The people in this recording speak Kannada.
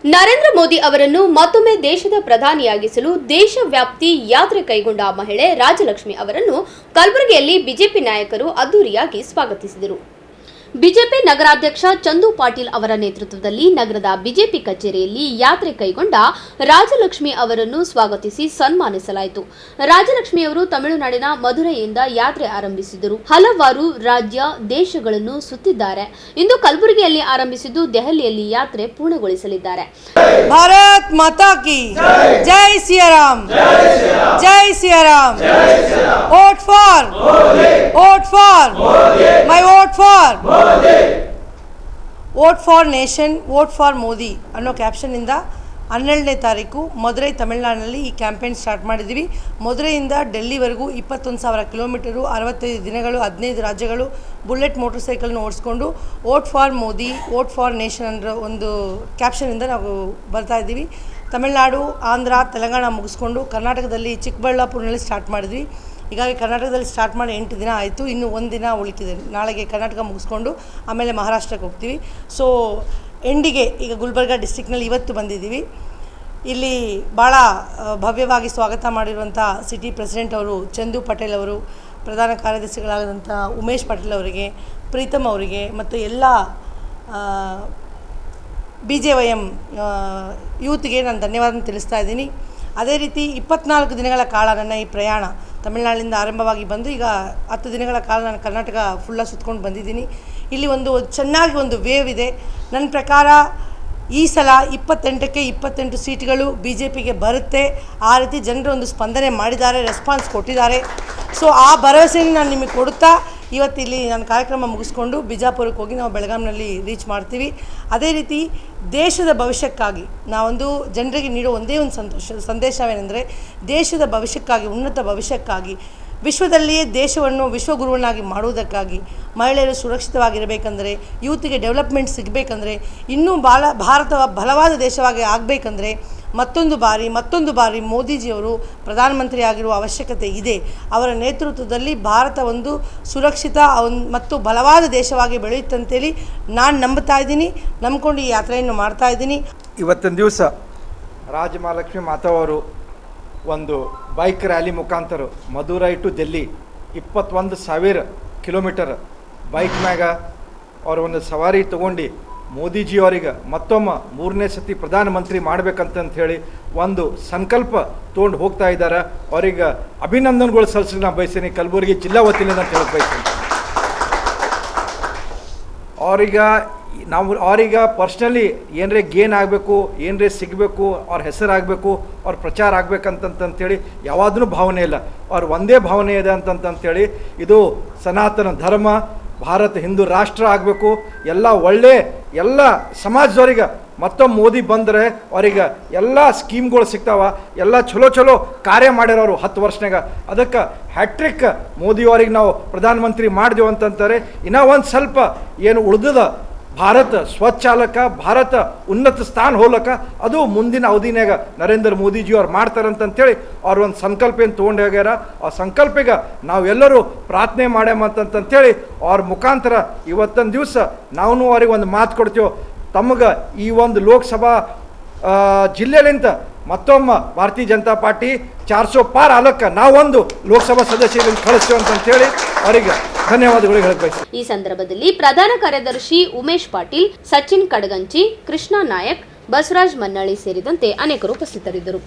ನರೇಂದ್ರ ಮೋದಿ ಅವರನ್ನು ಮತ್ತೊಮ್ಮೆ ದೇಶದ ಪ್ರಧಾನಿಯಾಗಿಸಲು ದೇಶವ್ಯಾಪ್ತಿ ಯಾತ್ರೆ ಕೈಗೊಂಡ ಮಹಿಳೆ ರಾಜಲಕ್ಷ್ಮಿ ಅವರನ್ನು ಕಲಬುರಗಿಯಲ್ಲಿ ಬಿಜೆಪಿ ನಾಯಕರು ಅದ್ದೂರಿಯಾಗಿ ಸ್ವಾಗತಿಸಿದರು. ಬಿಜೆಪಿ ನಗರಾಧ್ಯಕ್ಷ ಚಂದು ಪಾಟೀಲ್ ಅವರ ನೇತೃತ್ವದಲ್ಲಿ ನಗರದ ಬಿಜೆಪಿ ಕಚೇರಿಯಲ್ಲಿ ಯಾತ್ರೆ ಕೈಗೊಂಡ ರಾಜಲಕ್ಷ್ಮಿ ಅವರನ್ನು ಸ್ವಾಗತಿಸಿ ಸನ್ಮಾನಿಸಲಾಯಿತು. ರಾಜಲಕ್ಷ್ಮಿ ಅವರು ತಮಿಳುನಾಡಿನ ಮಧುರೈಯಿಂದ ಯಾತ್ರೆ ಆರಂಭಿಸಿದರು. ಹಲವಾರು ರಾಜ್ಯ ದೇಶಗಳನ್ನು ಸುತ್ತಿದ್ದಾರೆ. ಇಂದು ಕಲಬುರಗಿಯಲ್ಲಿ ಆರಂಭಿಸಿದ್ದು ದೆಹಲಿಯಲ್ಲಿ ಯಾತ್ರೆ ಪೂರ್ಣಗೊಳಿಸಲಿದ್ದಾರೆ. ಭಾರತ್ ಮಾತಾ ಕಿ ಜೈ ಸಿಯಾರಾಮ್, ಜೈ Siyaram. Vote for my vote for vote for nation, vote for Modi ಅನ್ನೋ ಕ್ಯಾಪ್ಷನ್ನಿಂದ 12ನೇ ತಾರೀಕು ಮಧುರೈ ತಮಿಳುನಾಡಿನಲ್ಲಿ ಈ ಕ್ಯಾಂಪೇನ್ ಸ್ಟಾರ್ಟ್ ಮಾಡಿದ್ದೀವಿ. ಮಧುರೈಯಿಂದ ಡೆಲ್ಲಿವರೆಗೂ 21,000 ಕಿಲೋಮೀಟರು, 65 ದಿನಗಳು, 15 ರಾಜ್ಯಗಳು, ಬುಲೆಟ್ ಮೋಟರ್ ಸೈಕಲ್ನ ಓಡಿಸ್ಕೊಂಡು vote for Modi, vote for nation ಅನ್ನೋ ಒಂದು ಕ್ಯಾಪ್ಷನ್ನಿಂದ ನಾವು ಬರ್ತಾ ಇದ್ದೀವಿ. ತಮಿಳುನಾಡು, ಆಂಧ್ರ, ತೆಲಂಗಾಣ ಮುಗಿಸ್ಕೊಂಡು ಕರ್ನಾಟಕದಲ್ಲಿ ಚಿಕ್ಕಬಳ್ಳಾಪುರನಲ್ಲಿ ಸ್ಟಾರ್ಟ್ ಮಾಡಿದ್ವಿ. ಹೀಗಾಗಿ ಕರ್ನಾಟಕದಲ್ಲಿ ಸ್ಟಾರ್ಟ್ ಮಾಡಿ 8 ದಿನ ಆಯಿತು. ಇನ್ನೂ 1 ದಿನ ಉಳಿತಿದೆ. ನಾಳೆಗೆ ಕರ್ನಾಟಕ ಮುಗಿಸ್ಕೊಂಡು ಆಮೇಲೆ ಮಹಾರಾಷ್ಟ್ರಕ್ಕೆ ಹೋಗ್ತೀವಿ. ಸೊ ಎಂಡಿಗೆ ಈಗ ಗುಲ್ಬರ್ಗ ಡಿಸ್ಟ್ರಿಕ್ನಲ್ಲಿ ಇವತ್ತು ಬಂದಿದ್ದೀವಿ. ಇಲ್ಲಿ ಭಾಳ ಭವ್ಯವಾಗಿ ಸ್ವಾಗತ ಮಾಡಿರುವಂಥ ಸಿಟಿ ಪ್ರೆಸಿಡೆಂಟ್ ಅವರು ಚಂದು ಪಟೇಲ್ ಅವರು, ಪ್ರಧಾನ ಕಾರ್ಯದರ್ಶಿಗಳಾದಂಥ ಉಮೇಶ್ ಪಟೇಲ್ ಅವರಿಗೆ, ಪ್ರೀತಮ್ ಅವರಿಗೆ ಮತ್ತು ಎಲ್ಲ BJYM ಯೂತ್ಗೆ ನಾನು ಧನ್ಯವಾದ ತಿಳಿಸ್ತಾ ಇದ್ದೀನಿ. ಅದೇ ರೀತಿ 24 ದಿನಗಳ ಕಾಲ ನನ್ನ ಈ ಪ್ರಯಾಣ ತಮಿಳುನಾಡಿನಿಂದ ಆರಂಭವಾಗಿ ಬಂದು ಈಗ 10 ದಿನಗಳ ಕಾಲ ನಾನು ಕರ್ನಾಟಕ ಫುಲ್ಲ ಸುತ್ಕೊಂಡು ಬಂದಿದ್ದೀನಿ. ಇಲ್ಲಿ ಚೆನ್ನಾಗಿ ಒಂದು ವೇವ್ ಇದೆ. ನನ್ನ ಪ್ರಕಾರ ಈ ಸಲ 28ಕ್ಕೆ 28 ಸೀಟ್ಗಳು BJPಗೆ ಬರುತ್ತೆ. ಆ ರೀತಿ ಜನರು ಒಂದು ಸ್ಪಂದನೆ ಮಾಡಿದ್ದಾರೆ, ರೆಸ್ಪಾನ್ಸ್ ಕೊಟ್ಟಿದ್ದಾರೆ. ಸೊ ಆ ಭರವಸೆಯನ್ನು ನಾನು ನಿಮಗೆ ಕೊಡುತ್ತಾ ಇವತ್ತಿಲ್ಲಿ ನನ್ನ ಕಾರ್ಯಕ್ರಮ ಮುಗಿಸ್ಕೊಂಡು ಬಿಜಾಪುರಕ್ಕೆ ಹೋಗಿ ನಾವು ಬೆಳಗಾಂನಲ್ಲಿ ರೀಚ್ ಮಾಡ್ತೀವಿ. ಅದೇ ರೀತಿ ದೇಶದ ಭವಿಷ್ಯಕ್ಕಾಗಿ ನಾವೊಂದು ಜನರಿಗೆ ನೀಡೋ ಒಂದೇ ಒಂದು ಸಂದೇಶವೇನೆಂದರೆ, ದೇಶದ ಭವಿಷ್ಯಕ್ಕಾಗಿ, ಉನ್ನತ ಭವಿಷ್ಯಕ್ಕಾಗಿ, ವಿಶ್ವದಲ್ಲಿಯೇ ದೇಶವನ್ನು ವಿಶ್ವಗುರುವನ್ನಾಗಿ ಮಾಡುವುದಕ್ಕಾಗಿ, ಮಹಿಳೆಯರು ಸುರಕ್ಷಿತವಾಗಿರಬೇಕಂದ್ರೆ, ಯೂತ್ಗೆ ಡೆವಲಪ್ಮೆಂಟ್ ಸಿಗಬೇಕಂದ್ರೆ, ಇನ್ನೂ ಭಾರತ ಬಲವಾದ ದೇಶವಾಗಿ ಆಗಬೇಕಂದ್ರೆ ಮತ್ತೊಂದು ಬಾರಿ ಮೋದಿಜಿಯವರು ಪ್ರಧಾನಮಂತ್ರಿ ಆಗಿರುವ ಅವಶ್ಯಕತೆ ಇದೆ. ಅವರ ನೇತೃತ್ವದಲ್ಲಿ ಭಾರತ ಒಂದು ಸುರಕ್ಷಿತ ಮತ್ತು ಬಲವಾದ ದೇಶವಾಗಿ ಬೆಳೆಯುತ್ತಂತೇಳಿ ನಾನು ನಂಬ್ತಾ ಇದ್ದೀನಿ, ನಂಬ್ಕೊಂಡು ಈ ಯಾತ್ರೆಯನ್ನು ಮಾಡ್ತಾ ಇದ್ದೀನಿ. ಇವತ್ತಿನ ದಿವಸ ರಾಜಮಹಾಲಕ್ಷ್ಮಿ ಮಾತಾವರು ಒಂದು ಬೈಕ್ ರ್ಯಾಲಿ ಮುಖಾಂತರ Madurai to Delhi 21,000 kilometre bike ಮ್ಯಾಗ ಅವ್ರ ಒಂದು ಸವಾರಿ ತೊಗೊಂಡು ಮೋದಿಜಿಯವರಿಗೆ ಮತ್ತೊಮ್ಮೆ 3ನೇ ಸತಿ ಪ್ರಧಾನಮಂತ್ರಿ ಮಾಡಬೇಕಂತ ಹೇಳಿ ಒಂದು ಸಂಕಲ್ಪ ತೊಗೊಂಡು ಹೋಗ್ತಾ ಇದ್ದಾರೆ. ಅವ್ರಿಗೆ ಅಭಿನಂದನೆಗಳು ಸಲ್ಲಿಸಲು ನಾನು ಬಯಸ್ತೀನಿ, ಕಲಬುರಗಿ ಜಿಲ್ಲಾ ವತಿಯಿಂದ ಅಂತ ಹೇಳಕ್ಕೆ ಬಯಸ್ತೀನಿ. ಅವ್ರಿಗೆ ಪರ್ಸ್ನಲಿ ಏನರೇ ಗೇನ್ ಆಗಬೇಕು, ಏನರೇ ಸಿಗಬೇಕು, ಅವ್ರ ಹೆಸರಾಗಬೇಕು, ಅವ್ರ ಪ್ರಚಾರ ಆಗ್ಬೇಕಂತಂತೇಳಿ ಯಾವುದೂ ಭಾವನೆ ಇಲ್ಲ. ಅವ್ರ ಒಂದೇ ಭಾವನೆ ಇದೆ ಅಂತಂತೇಳಿ, ಇದು ಸನಾತನ ಧರ್ಮ, ಭಾರತ ಹಿಂದೂ ರಾಷ್ಟ್ರ ಆಗಬೇಕು, ಎಲ್ಲ ಸಮಾಜದವ್ರಿಗೆ ಮತ್ತೊಮ್ಮೆ ಮೋದಿ ಬಂದರೆ ಅವ್ರಿಗೆ ಎಲ್ಲ ಸ್ಕೀಮ್ಗಳು ಸಿಗ್ತಾವ, ಎಲ್ಲ ಚಲೋ ಕಾರ್ಯ ಮಾಡ್ಯಾರವರು 10 ವರ್ಷನಾಗ. ಅದಕ್ಕೆ ಹ್ಯಾಟ್ರಿಕ್ ಮೋದಿಯವ್ರಿಗೆ ನಾವು ಪ್ರಧಾನಮಂತ್ರಿ ಮಾಡಿದೆವು ಅಂತಂತಾರೆ. ಇನ್ನೂ ಒಂದು ಸ್ವಲ್ಪ ಏನು ಉಳಿದದ ಭಾರತ ಸ್ವಚ್ಛಾಲಕ, ಭಾರತ ಉನ್ನತ ಸ್ಥಾನ ಹೋಲಕ, ಅದು ಮುಂದಿನ ಅವಧಿನಾಗ ನರೇಂದ್ರ ಮೋದಿಜಿಯವ್ರು ಮಾಡ್ತಾರಂತಂತೇಳಿ ಅವ್ರು ಒಂದು ಸಂಕಲ್ಪ ಏನು ತೊಗೊಂಡು ಹೋಗ್ಯಾರ. ಆ ಸಂಕಲ್ಪಿಗೆ ನಾವೆಲ್ಲರೂ ಪ್ರಾರ್ಥನೆ ಮಾಡ್ಯಾಮಂತಂತೇಳಿ ಅವ್ರ ಮುಖಾಂತರ ಇವತ್ತಿನ ದಿವಸ ನಾವು ಅವ್ರಿಗೆ ಒಂದು ಮಾತು ಕೊಡ್ತೀವಿ. ತಮಗೆ ಈ ಒಂದು ಲೋಕಸಭಾ ಜಿಲ್ಲೆಯಲ್ಲಿಂತ ಮತ್ತೊಮ್ಮೆ ಭಾರತೀಯ ಜನತಾ ಪಾರ್ಟಿ 400 ಪಾರ್ ಆಲಕ್ಕ ನಾವೊಂದು ಲೋಕಸಭಾ ಸದಸ್ಯರಿಗೆ ಕಳಿಸ್ತೇವೆ ಅಂತೇಳಿ ಅವರಿಗೆ ಧನ್ಯವಾದಗಳು ಹೇಳಕ್ ಬಯಸ್ತೀನಿ. ಈ ಸಂದರ್ಭದಲ್ಲಿ ಪ್ರಧಾನ ಕಾರ್ಯದರ್ಶಿ ಉಮೇಶ್ ಪಾಟೀಲ್, ಸಚಿನ್ ಕಡಗಂಚಿ, ಕೃಷ್ಣ ನಾಯಕ್, ಬಸವರಾಜ್ ಮನ್ನಳ್ಳಿ ಸೇರಿದಂತೆ ಅನೇಕರು ಉಪಸ್ಥಿತರಿದ್ದರು.